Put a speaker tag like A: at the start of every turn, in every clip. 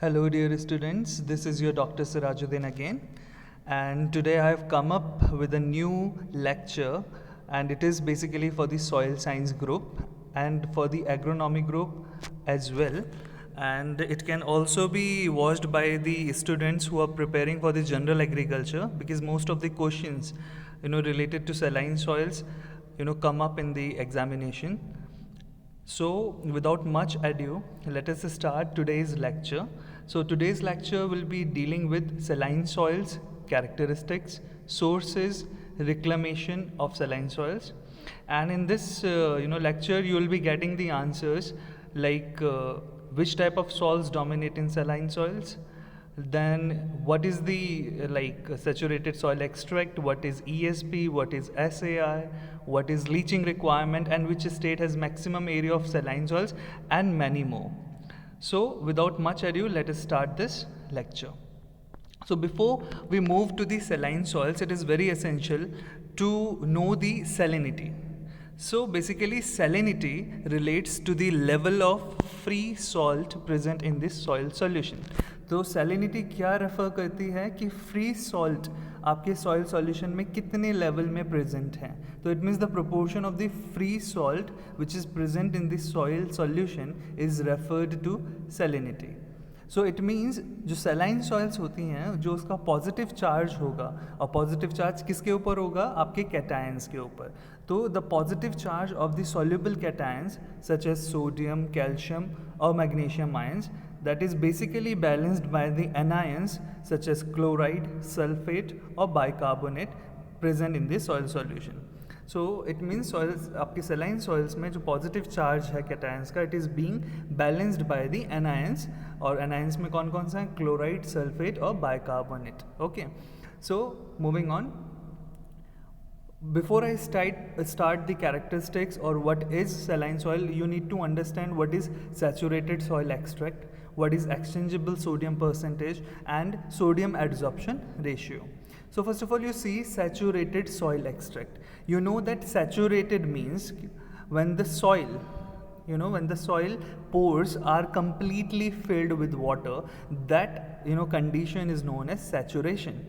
A: Hello dear students, this is your Dr. Sirajuddin again, and today I have come up with a new lecture, and it is basically for the soil science group and for the agronomy group as well, and it can also be watched by the students who are preparing for the general agriculture, because most of the questions related to saline soils come up in the examination. So, without much ado, let us start today's lecture. So, today's lecture will be dealing with saline soils, characteristics, sources, reclamation of saline soils. And in this lecture, you will be getting the answers like which type of soils dominate in saline soils, then what is the saturated soil extract, what is ESP, what is SAR, what is leaching requirement, and which state has maximum area of saline soils, and many more. So without much ado, let us start this lecture. So before we move to the saline soils, it is very essential to know the salinity. So basically salinity relates to the level of free salt present in this soil solution. तो salinity क्या refer करती है कि free salt आपके soil solution में कितने level में present है. तो it means the proportion of the free salt which is present in the soil solution is referred to salinity. So it means जो सेलाइन सॉइल्स होती हैं जो उसका पॉजिटिव चार्ज होगा, और पॉजिटिव चार्ज किसके ऊपर होगा, आपके कैटायंस के ऊपर. तो the positive charge of the soluble cations such as sodium, calcium और magnesium ions that is basically balanced by the anions such as chloride, sulfate or bicarbonate present in the soil solution. So it means soils, आपके saline soils में जो positive charge है cations का, it is being balanced by the anions, और anions में कौन कौन सा है, chloride, sulfate और bicarbonate. Okay, so moving on. Before I start the characteristics or what is saline soil, you need to understand what is saturated soil extract, what is exchangeable sodium percentage, and sodium adsorption ratio. So first of all, you see saturated soil extract. You know that saturated means when the soil pores are completely filled with water, that condition is known as saturation.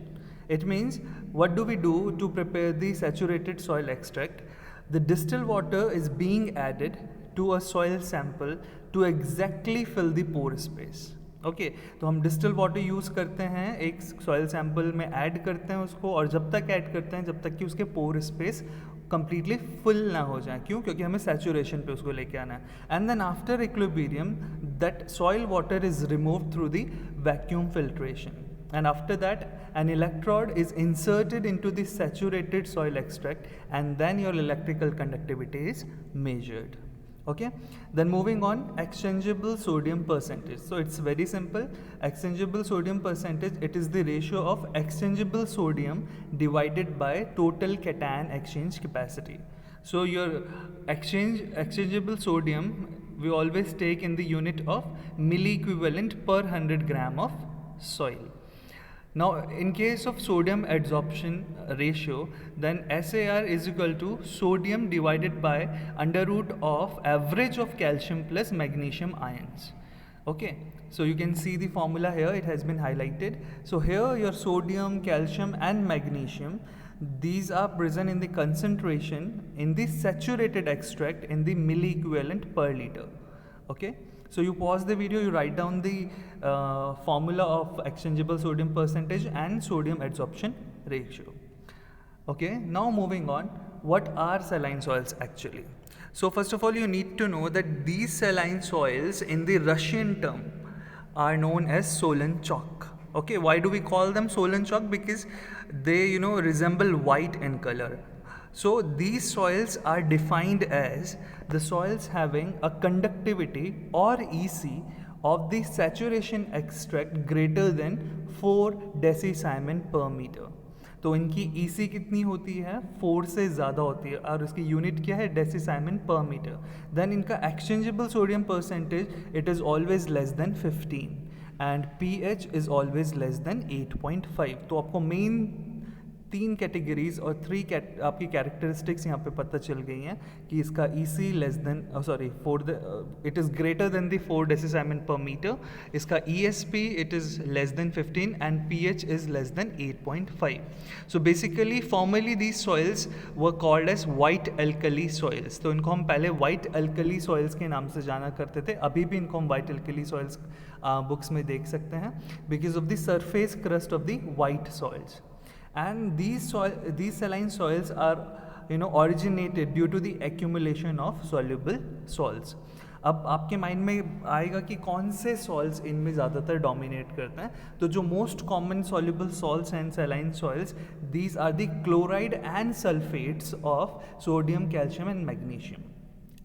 A: It means, what do we do to prepare the saturated soil extract? The distilled water is being added to a soil sample to exactly fill the pore space. Okay तो हम distil water use करते हैं, एक soil sample में add करते हैं उसको, और जब तक ऐड करते हैं जब तक कि उसके पोर स्पेस कंप्लीटली फुल ना हो जाए. क्यों? क्योंकि हमें सैचुरेशन पे उसको लेके आना है. And then after equilibrium that soil water is removed through the vacuum filtration, and after that an electrode is inserted into the saturated soil extract, and then your electrical conductivity is measured. Okay, then moving on, exchangeable sodium percentage. So it's very simple. Exchangeable sodium percentage, it is the ratio of exchangeable sodium divided by total cation exchange capacity. So your exchangeable sodium we always take in the unit of milliequivalent per 100 gram of soil. Now in case of sodium adsorption ratio, then SAR is equal to sodium divided by under root of average of calcium plus magnesium ions. Okay, so you can see the formula here, it has been highlighted. So here your sodium, calcium and magnesium, these are present in the concentration in the saturated extract in the milliequivalent per liter. Okay, so you pause the video, you write down the formula of exchangeable sodium percentage and sodium adsorption ratio. Okay, now moving on, what are saline soils actually? So first of all, you need to know that these saline soils in the Russian term are known as Solenchok. Okay, why do we call them Solenchok? Because they resemble white in color. So these soils are defined as the soils having a conductivity or EC of the saturation extract greater than 4 डेसीसाइमन per meter. तो इनकी EC कितनी होती है, 4 से ज़्यादा होती है, और उसकी यूनिट क्या है, डेसीसाइमन per meter. देन इनका exchangeable sodium percentage, it is always less than 15 and pH is always less than 8.5. तो आपको मेन तीन कैटेगरीज और आपकी कैरेक्टरिस्टिक्स यहाँ पे पता चल गई हैं कि इसका EC less than it is greater than the 4 decisiemens पर मीटर, इसका ESP it is less than 15 and pH is less than 8.5. So basically formerly these soils were called as white alkali soils. तो इनको हम पहले white alkali soils के नाम से जाना करते थे, अभी भी इनको हम वाइट एल्कली सॉइल्स बुक्स में देख सकते हैं because of the surface crust of the white soils. And these saline soils are originated due to the accumulation of soluble salts. अब आपके माइंड में आएगा कि कौन से सॉल्ट्स इनमें ज़्यादातर डोमिनेट करते हैं. तो जो most common soluble salts and saline soils, these are the chloride and sulphates of sodium, calcium and magnesium.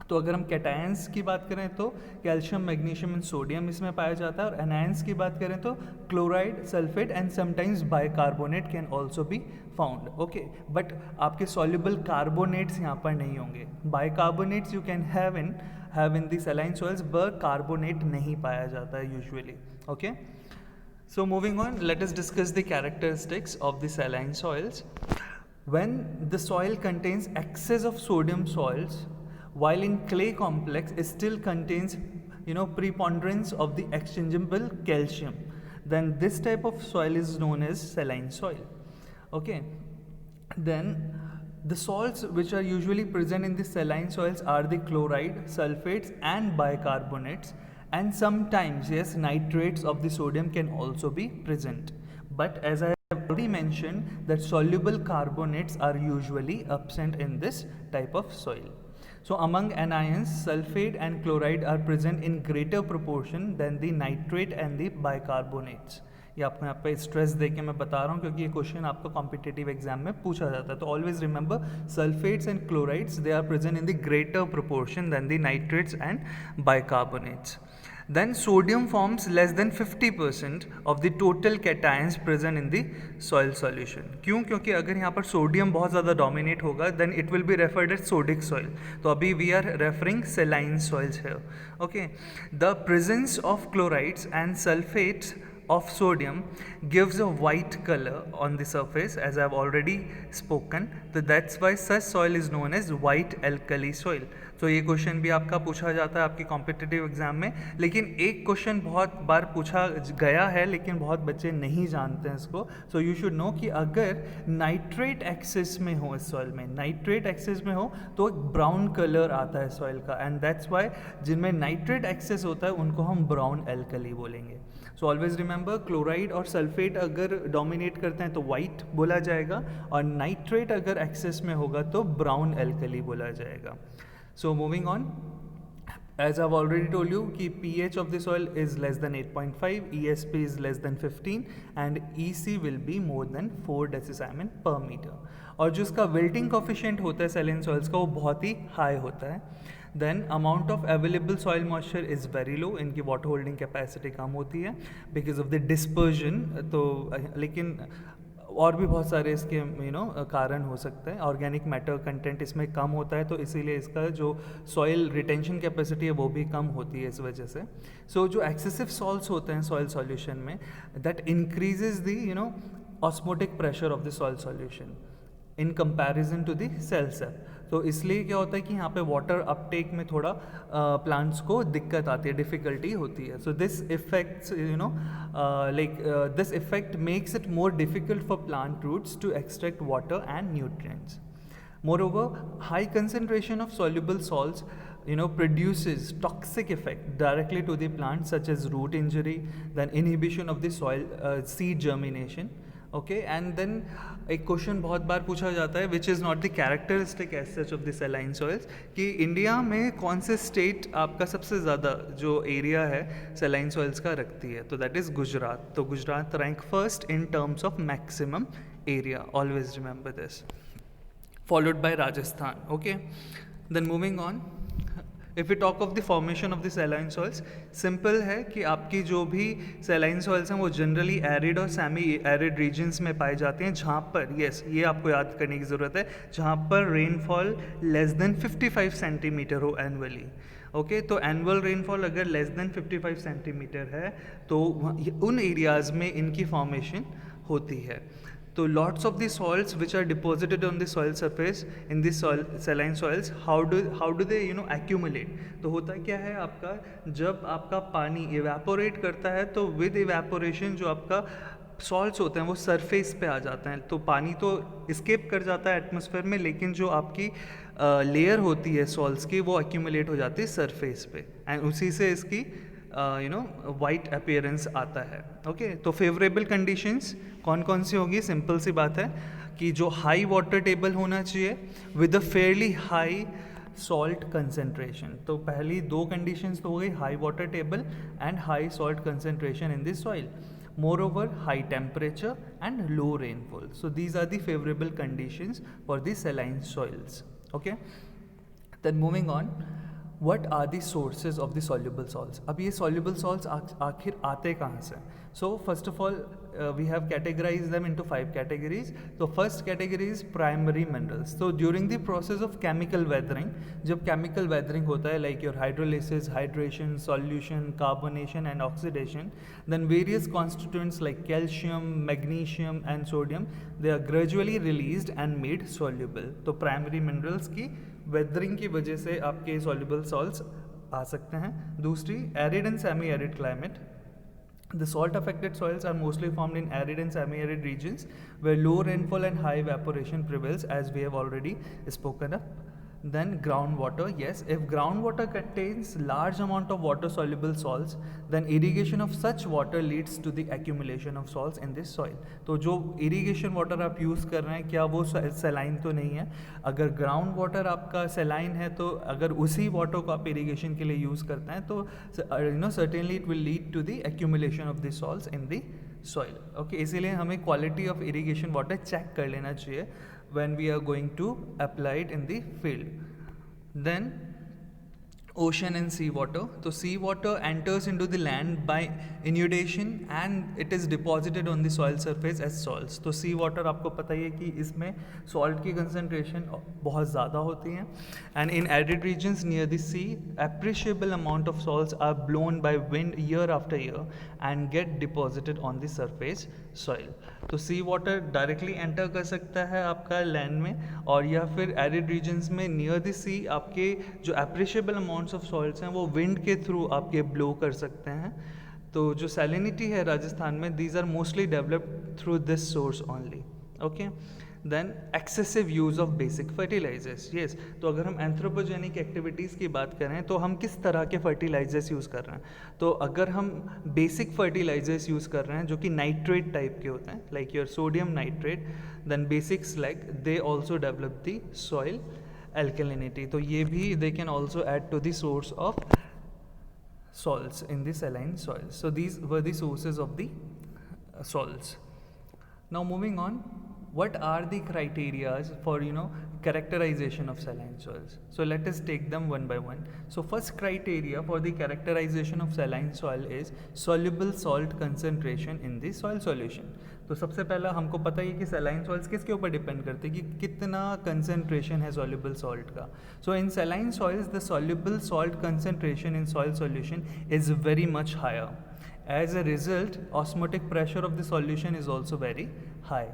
A: तो अगर हम कैटायंस की बात करें तो कैल्शियम, मैग्नीशियम एंड सोडियम इसमें पाया जाता है, और एनायंस की बात करें तो chloride, sulphate and sometimes bicarbonate can also be found. Okay, but आपके सॉल्युबल कार्बोनेट्स यहाँ पर नहीं होंगे. Bicarbonates you can have in the saline soils, but carbonate नहीं पाया जाता है usually. Okay, so moving on, let us discuss the characteristics of the saline soils. When the soil contains excess of sodium salts, while in clay complex it still contains preponderance of the exchangeable calcium, then this type of soil is known as saline soil. Okay, then the salts which are usually present in the saline soils are the chloride, sulfates and bicarbonates, and sometimes yes, nitrates of the sodium can also be present. But as I have already mentioned, that soluble carbonates are usually absent in this type of soil. So among anions, sulfate and chloride are present in greater proportion than the nitrate and the bicarbonates. ये आपको यहाँ पे stress दे के मैं बता रहा हूँ क्योंकि ये क्वेश्चन आपको कॉम्पिटिटिव एग्जाम में पूछा जाता है. तो always remember, sulphates and chlorides they are present in the greater proportion than the nitrates and bicarbonates. Then sodium forms less than 50% of the total cations present in the soil solution. क्यों? क्योंकि अगर यहाँ पर sodium बहुत ज़्यादा dominate होगा then it will be referred as sodic soil. तो अभी we are referring saline soils here. Okay, the presence of chlorides and sulfates of sodium gives a white color on the surface, as I have already spoken. So that's why such soil is known as white alkali soil. तो ये question भी आपका पूछा जाता है आपकी competitive exam में. लेकिन एक क्वेश्चन बहुत बार पूछा गया है लेकिन बहुत बच्चे नहीं जानते हैं इसको. सो यू शुड नो कि अगर नाइट्रेट एक्सेस में हो इस सॉइल में, नाइट्रेट एक्सेस में हो तो एक ब्राउन कलर आता है सॉइल का, एंड दैट्स वाई जिनमें नाइट्रेट एक्सेस होता है उनको हम ब्राउन एल्कली बोलेंगे. सो ऑलवेज रिमेंबर, क्लोराइड और सल्फेट अगर डोमिनेट करते हैं तो वाइट बोला जाएगा, और नाइट्रेट अगर एक्सेस में होगा तो ब्राउन एल्कली बोला जाएगा. So moving on, as I've already told you कि pH of the soil is less than 8.5, ESP is less than 15 and EC will be more than 4 डेसिसाइमन per meter. और जो इसका wilting coefficient होता है saline soils का वो बहुत ही high होता है. Then amount of available soil moisture is very low, इनकी water holding capacity कम होती है because of the dispersion. तो लेकिन और भी बहुत सारे इसके कारण हो सकते हैं. ऑर्गेनिक मैटर कंटेंट इसमें कम होता है तो इसीलिए इसका जो सॉइल रिटेंशन कैपेसिटी है वो भी कम होती है इस वजह से. सो जो एक्सेसिव सॉल्ट्स होते हैं सॉइल सॉल्यूशन में, that increases the osmotic pressure of the soil solution in comparison to the cell sap. तो इसलिए क्या होता है कि यहाँ पे वाटर अपटेक में थोड़ा प्लांट्स को दिक्कत आती है, डिफ़िकल्टी होती है. So this effects this effect makes it more difficult for plant roots to extract water and nutrients. Moreover, high concentration of soluble salts produces toxic effect directly to the plant, such as root injury, then inhibition of the soil seed germination. Okay, and then एक question बहुत बार पूछा जाता है which is not the characteristic as such of the saline soils, कि India में कौन से स्टेट आपका सबसे ज़्यादा जो एरिया है सैलाइन सॉइल्स का रखती है. तो दैट इज़ गुजरात. तो Gujarat rank first in terms of maximum area, always remember this, followed by Rajasthan. Okay, then moving on, if you talk of the formation of the saline soils, simple है कि आपकी जो भी सैलाइन सॉइल्स हैं वो generally arid और semi arid regions में पाए जाते हैं, जहाँ पर ये आपको याद करने की ज़रूरत है, जहाँ पर रेनफॉल लेस देन 55 सेंटीमीटर हो एनुअली. ओके, तो एनुअल रेनफॉल अगर लेस देन 55 सेंटीमीटर है तो उन एरियाज़ में इनकी फॉर्मेशन होती है. तो lots of the salts which are deposited on the soil surface in the soil saline soils, how do they accumulate? तो होता क्या है आपका, जब आपका पानी evaporate करता है तो with evaporation जो आपका सॉल्ट्स होते हैं वो सरफेस पे आ जाते हैं, तो पानी तो escape कर जाता है एटमॉस्फेयर में, लेकिन जो आपकी लेयर होती है सॉल्ट्स की वो एक्यूमुलेट हो जाती है सरफेस पे, एंड उसी से इसकी वाइट अपीयरेंस आता है. ओके, तो फेवरेबल कंडीशंस कौन कौन सी होगी? सिंपल सी बात है कि जो हाई वाटर टेबल होना चाहिए with a fairly high salt concentration. तो पहली दो कंडीशंस तो हो गई, high water table and high salt concentration in this soil. Moreover, high temperature and low rainfall. So these are the favorable conditions for the saline soils. Okay. Then moving on, what are the sources of the soluble salts? अब ये soluble salts आखिर आते कहाँ से? So first of all, we have categorized them into 5 categories. So first category is primary minerals. So during the process of chemical weathering, जब chemical weathering होता है like your hydrolysis, hydration, solution, carbonation and oxidation, then various constituents like calcium, magnesium and sodium, they are gradually released and made soluble. तो primary minerals की weathering की वजह से आपके soluble salts आ सकते हैं. दूसरी, arid and semi-arid climate. The salt affected soils are mostly formed in arid and semi-arid regions where low rainfall and high evaporation prevails, as we have already spoken of. Then groundwater. Yes, if groundwater contains large amount of water soluble salts, then irrigation of such water leads to the accumulation of salts in this soil. तो जो irrigation water आप use कर रहे हैं, क्या वो saline तो नहीं है? अगर ग्राउंड वाटर आपका saline है, तो अगर उसी वाटर को आप irrigation के लिए यूज़ करते हैं तो certainly it will lead to the accumulation of the salts in the soil. Okay, इसीलिए हमें quality of irrigation water check कर लेना चाहिए when we are going to apply it in the field. Then ocean and sea water. So sea water enters into the land by inundation and it is deposited on the soil surface as salts. तो sea water आपको पता ही है कि इसमें salt की concentration बहुत ज़्यादा होती है, and in arid regions near the sea, appreciable amount of salts are blown by wind year after year and get deposited on the surface soil. तो सी वाटर डायरेक्टली एंटर कर सकता है आपका लैंड में, और या फिर एरिड रीजन्स में नियर द सी आपके जो अप्रिशिएबल अमाउंट्स ऑफ सॉइल्स हैं वो विंड के थ्रू आपके ब्लो कर सकते हैं. तो जो सैलिनिटी है राजस्थान में, these are mostly developed through this source only. Okay. Then excessive use of basic fertilisers. Yes, तो अगर हम एंथ्रोपोजेनिक एक्टिविटीज़ की बात करें तो हम किस तरह के फर्टिलाइजर्स यूज़ कर रहे हैं? तो अगर हम बेसिक फर्टिलाइजर्स यूज़ कर रहे हैं जो कि नाइट्रेट टाइप के होते हैं, like your sodium nitrate, then basic slag, they also develop the soil alkalinity. तो ये भी they can also add to the source of salts in the saline soils. So these were the sources of the salts. Now moving on, what are the criteria for characterization of saline soils? So let us take them one by one. So first criteria for the characterization of saline soil is soluble salt concentration in the soil solution. तो सबसे पहला हमको पता ही कि saline soils किसके ऊपर depend करते हैं कि कितना concentration है soluble salt का. So in saline soils the soluble salt concentration in soil solution is very much higher. As a result, osmotic pressure of the solution is also very high.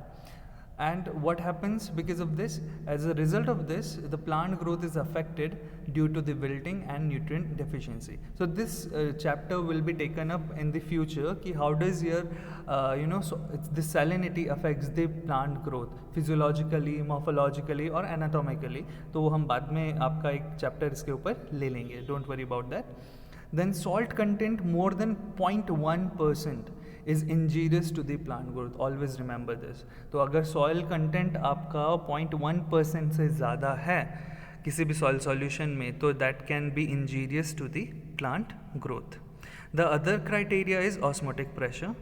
A: And what happens because of this? As a result of this, the plant growth is affected due to the wilting and nutrient deficiency. So this chapter will be taken up in the future कि how does your the salinity affects the plant growth physiologically, morphologically और anatomically. तो वो हम बाद में आपका एक chapter इसके ऊपर ले लेंगे. Don't worry about that. Then salt content more than 0.1% is injurious to the plant growth. Always remember this. तो अगर soil content आपका 0.1% से ज़्यादा है किसी भी soil solution में, तो that can be injurious to the plant growth. The other criteria is osmotic pressure.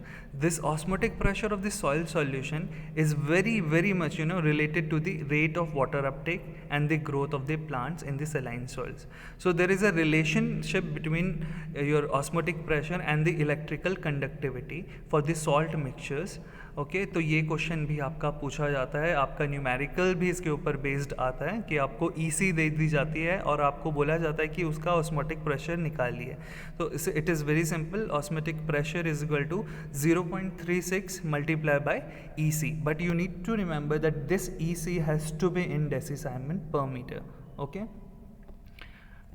A: This osmotic pressure of the soil solution is very much related to the rate of water uptake and the growth of the plants in the saline soils. So there is a relationship between your osmotic pressure and the electrical conductivity for the salt mixtures okay तो ये question भी आपका पूछा जाता है, आपका numerical भी इसके ऊपर बेस्ड आता है कि आपको ईसी दे दी जाती है और आपको बोला जाता है कि उसका ऑस्मोटिक प्रेशर निकालिए। तो it is very simple, osmotic pressure is equal to 0.36 multiply by EC, but you need to remember that this EC has to be in decisiemens per metre. Okay,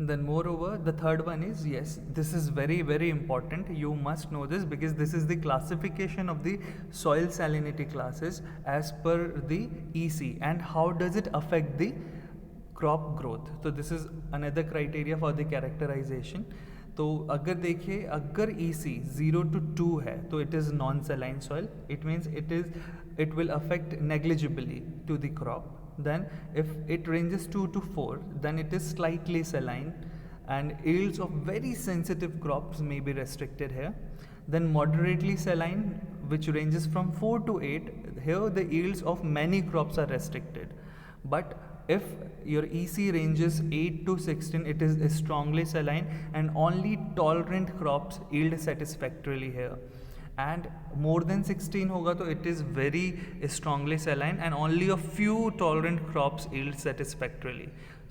A: then moreover the third one is, yes, this is very very important, you must know this because this is the classification of the soil salinity classes as per the EC and how does it affect the crop growth. So this is another criteria for the characterization. तो अगर देखिए, अगर EC 0 to 2 है तो it is non saline soil, it means it will affect negligibly to the crop. Then if it ranges 2 to 4, then it is slightly saline and yields of very sensitive crops may be restricted here. Then moderately saline, which ranges from 4 to 8, here the yields of many crops are restricted. But if your EC ranges 8 to 16, it is strongly saline and only tolerant crops yield satisfactorily here. And more than 16 होगा तो it is very strongly saline and only a few tolerant crops yield satisfactorily.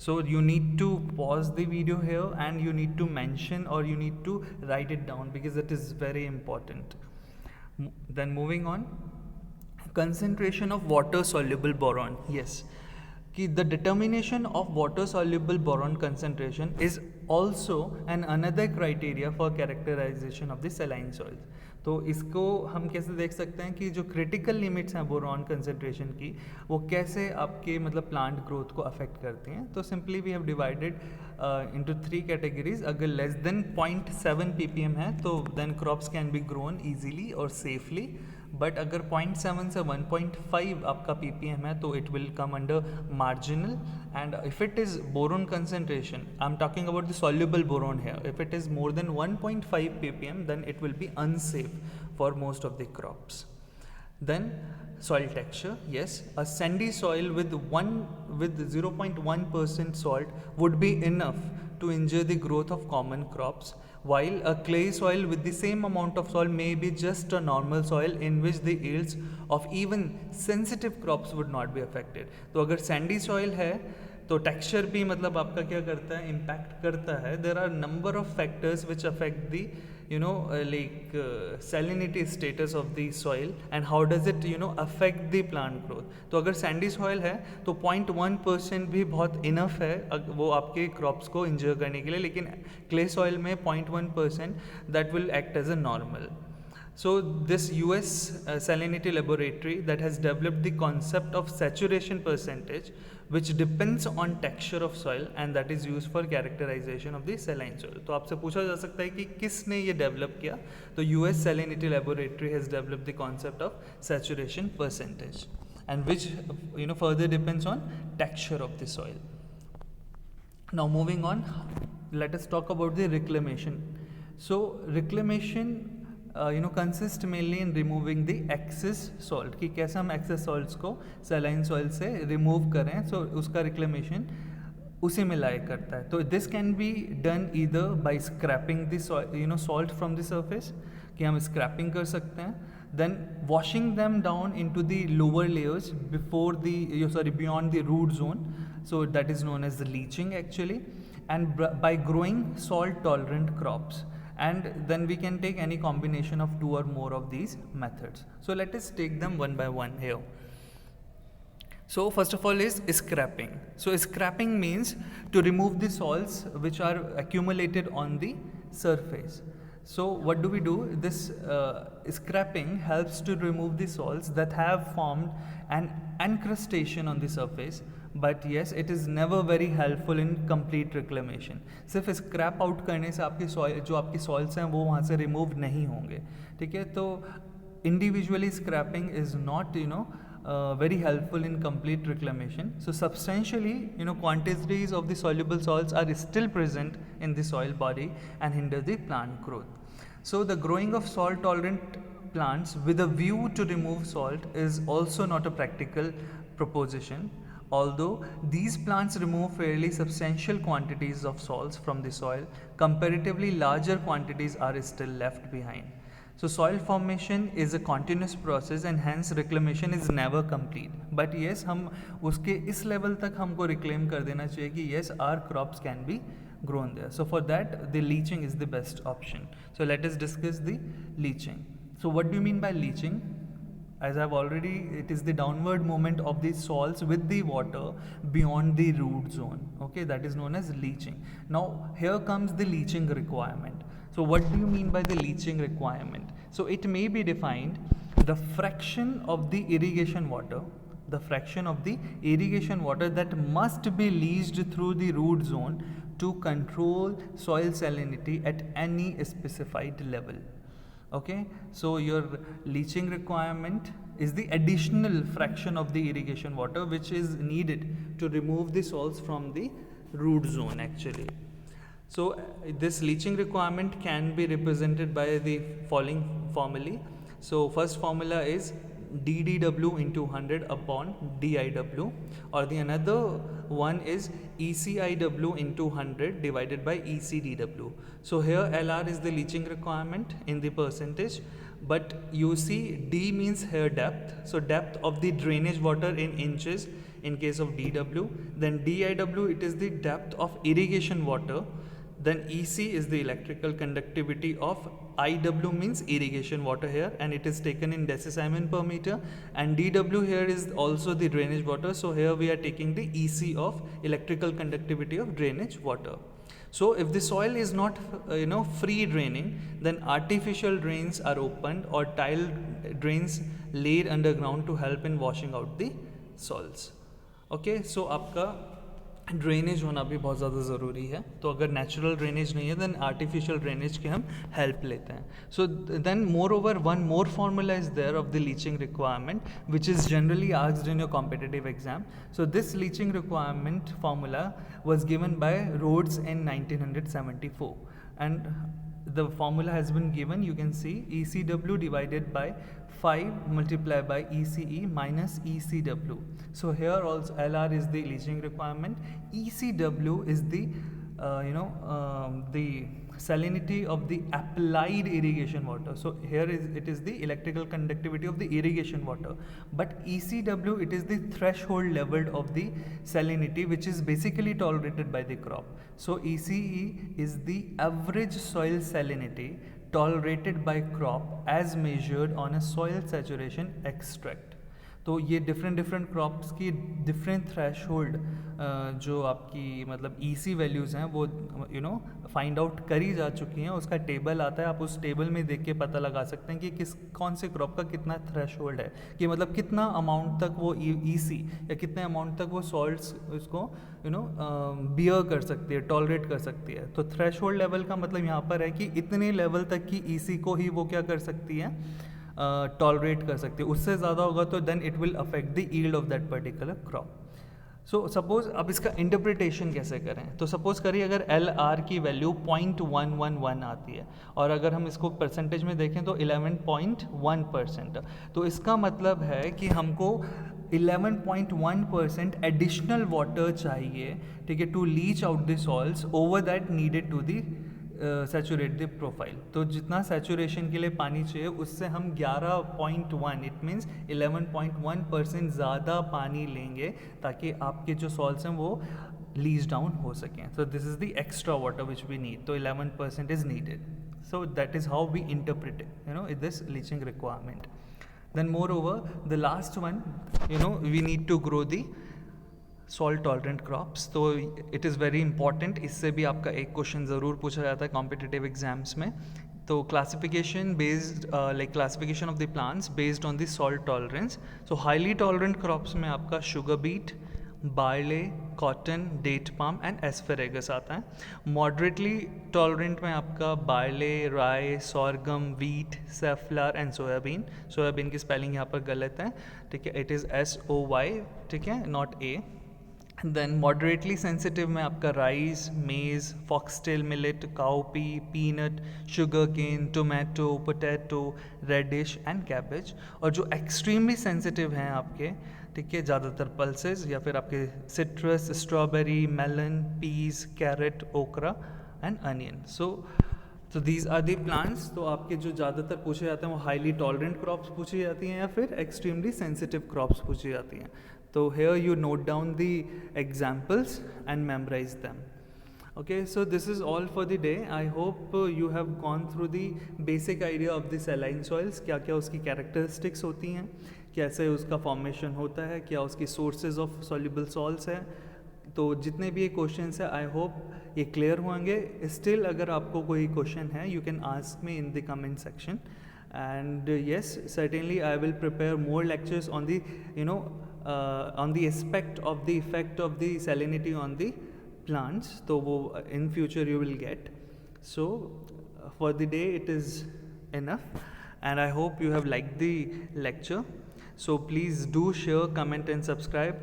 A: So you need to pause the video here and you need to mention or you need to write it down because it is very important. Then moving on, concentration of water soluble boron. Yes, the determination of water soluble boron concentration is also another criteria for characterization of the saline soils. तो इसको हम कैसे देख सकते हैं कि जो critical limits हैं बोरॉन कंसंट्रेशन की, वो कैसे आपके मतलब प्लांट ग्रोथ को अफेक्ट करती हैं. तो simply we have divided into 3 categories. अगर लेस देन 0.7 ppm है तो then crops can be grown easily और सेफली. बट अगर 0.7 से 1.5 आपका ppm है तो it will come under marginal. And if it is boron concentration, I am talking about the soluble boron here, if it is more than 1.5 ppm then it will be unsafe for most of the crops. Then soil texture, yes, a sandy soil with 0.1% salt would be enough to injure the growth of common crops, while a clay soil with the same amount of soil may be just a normal soil in which the yields of even sensitive crops would not be affected. तो अगर sandy soil है तो texture भी मतलब आपका क्या करता है, इम्पैक्ट करता है. There are number of factors which affect the like salinity status of the soil and how does it affect the plant growth. तो अगर सैंडी सॉइल है तो 0.1% भी बहुत इनफ है वो आपके क्रॉप्स को इंजर करने के लिए, लेकिन क्ले सॉइल में 0.1% that will act as a normal. So this US salinity laboratory that has developed the concept of saturation percentage, which depends on texture of soil and that is used for characterization of the saline soil. तो आपसे पूछा जा सकता है कि किसने ये develop किया. तो US salinity laboratory has developed the concept of saturation percentage and which further depends on texture of the soil. Now moving on, let us talk about the reclamation. So reclamation consist mainly in removing the excess salt, कि कैसे हम excess salts को saline soil से remove करें. So उसका reclamation उसी में लाई करता है. तो this can be done either by scraping the soil, salt from the surface, कि हम scrapping कर सकते हैं. Then washing them down into the lower layers beyond the root zone. So that is known as the leaching actually. And by growing salt tolerant crops. And then we can take any combination of 2 or more of these methods. So let us take them one by one here. So first of all is scrapping. So scrapping means to remove the salts which are accumulated on the surface. So what do we do? This scrapping helps to remove the salts that have formed an encrustation on the surface. But yes, it is never very helpful in complete reclamation. सिर्फ scrap out करने से आपकी soil जो आपकी soils हैं वो वहाँ से रिमूव नहीं होंगे. ठीक है, तो individually scraping is not very helpful in complete reclamation. So substantially quantities of the soluble salts are still present in the soil body and hinder the plant growth. So the growing of salt tolerant plants with a view to remove salt is also not a practical proposition. Although these plants remove fairly substantial quantities of salts from the soil, comparatively larger quantities are still left behind. So soil formation is a continuous process and hence reclamation is never complete. But yes, हम उसके इस level तक हमको reclaim कर देना चाहिए कि yes, our crops can be grown there. So for that, the leaching is the best option. So let us discuss the leaching. So what do you mean by leaching? As I've already, it is the downward movement of the salts with the water beyond the root zone. Okay, that is known as leaching. Now here comes the leaching requirement. So what do you mean by the leaching requirement? So it may be defined the fraction of the irrigation water, that must be leached through the root zone to control soil salinity at any specified level. Okay, so your leaching requirement is the additional fraction of the irrigation water which is needed to remove the salts from the root zone actually. So this leaching requirement can be represented by the following formulae. So first formula is DDW into 100 upon DIW, or the another one is ECIW into 100 divided by ECDW. So here LR is the leaching requirement in the percentage, but you see D means here depth, so depth of the drainage water in inches in case of DW. Then DIW, it is the depth of irrigation water. Then EC is the electrical conductivity of IW means irrigation water here, and it is taken in decisiemens per meter, and DW here is also the drainage water, so here we are taking the EC of electrical conductivity of drainage water. So if the soil is not free draining, then artificial drains are opened or tile drains laid underground to help in washing out the soils. Okay, so आपका drainage होना भी बहुत ज़्यादा ज़रूरी है. तो अगर natural drainage नहीं है देन आर्टिफिशियल ड्रेनेज की हम हेल्प लेते हैं. So then moreover one more formula is there of the leaching requirement which is generally asked in your competitive exam. So this leaching requirement formula was given by Rhodes in 1974, and the formula has been given. You can see ECW divided by 5 multiplied by ECE minus ECW. So here also LR is the leaching requirement, ECW is the the salinity of the applied irrigation water. So here it is the electrical conductivity of the irrigation water, but ECW, it is the threshold level of the salinity which is basically tolerated by the crop. So ECE is the average soil salinity tolerated by crop as measured on a soil saturation extract. तो ये different crops की different threshold जो आपकी मतलब EC values हैं वो find out करी जा चुकी हैं. उसका टेबल आता है, आप उस टेबल में देख के पता लगा सकते हैं कि कौन से क्रॉप का कितना थ्रेशहोल्ड है, कि मतलब कितना अमाउंट तक वो ईसी या कितने अमाउंट तक वो सॉल्ट्स उसको बियर कर सकती है, टॉलरेट कर सकती है. तो थ्रेशहोल्ड लेवल का मतलब यहाँ पर है कि इतने लेवल तक की ईसी को ही वो क्या कर सकती है, टॉलरेट कर सकती है. उससे ज़्यादा होगा तो then it will affect the yield of that particular crop. So suppose अब इसका इंटरप्रिटेशन कैसे करें. तो सपोज करिए अगर LR की वैल्यू 0.111 आती है और अगर हम इसको परसेंटेज में देखें तो 11.1%. तो इसका मतलब है कि हमको 11.1% एडिशनल वाटर चाहिए, ठीक है, to leach out the salts over that needed to the saturate the profile. तो जितना सैचुरेशन के लिए पानी चाहिए उससे हम 11.1 इट मीन्स 11.1% ज़्यादा पानी लेंगे ताकि आपके जो सॉल्ट्स हैं वो लीच डाउन हो सकें. So this is the extra water which we need. तो 11% is needed. So that is how we interpret this leaching requirement. Then moreover the last one we need to grow the salt tolerant crops. तो it is very important. इससे भी आपका एक question ज़रूर पूछा जाता है कॉम्पिटिटिव एग्जाम्स में. तो classification based classification of the plants based on the salt tolerance. So highly tolerant crops में आपका sugar beet, barley, cotton, date palm and asparagus आता है. मॉडरेटली टॉलरेंट में आपका barley, rye, sorghum, wheat, safflower and soybean. Soybean की spelling यहाँ पर गलत है, ठीक है, इट इज़ SOY, ठीक है, not A. Then moderately sensitive में आपका rice, maize, foxtail millet, cowpea, peanut, sugarcane, tomato, potato, radish and cabbage. और जो एक्सट्रीमली सेंसिटिव हैं आपके, ठीक है, ज़्यादातर पल्सेस या फिर आपके citrus, strawberry, melon, peas, carrot, okra and onion. So तो दीज आर दी प्लांट्स। तो आपके जो ज़्यादातर पूछे जाते हैं वो हाईली टॉलरेंट क्रॉप्स पूछी जाती हैं या फिर एक्सट्रीमली सेंसिटिव क्रॉप्स पूछी जाती हैं। तो here you note down the examples and memorise them. Okay, so this is all for the day. I hope you have gone through the basic idea of the saline soils, क्या क्या उसकी characteristics होती हैं, कैसे उसका formation होता है, क्या उसकी sources of soluble salts है। तो जितने भी ये क्वेश्चंस है आई होप ये क्लियर होंगे। स्टिल अगर आपको कोई क्वेश्चन है you can ask me in the comment section, and yes certainly I will prepare more lectures on the on the aspect of the effect of the salinity on the plants. तो वो in future you will get. So for the day it is enough, and I hope you have liked the lecture. So please do share, comment and subscribe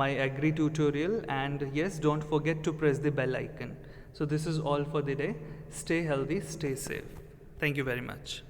A: my agri tutorial, and yes, don't forget to press the bell icon. So this is all for the day. Stay healthy, stay safe. Thank you very much.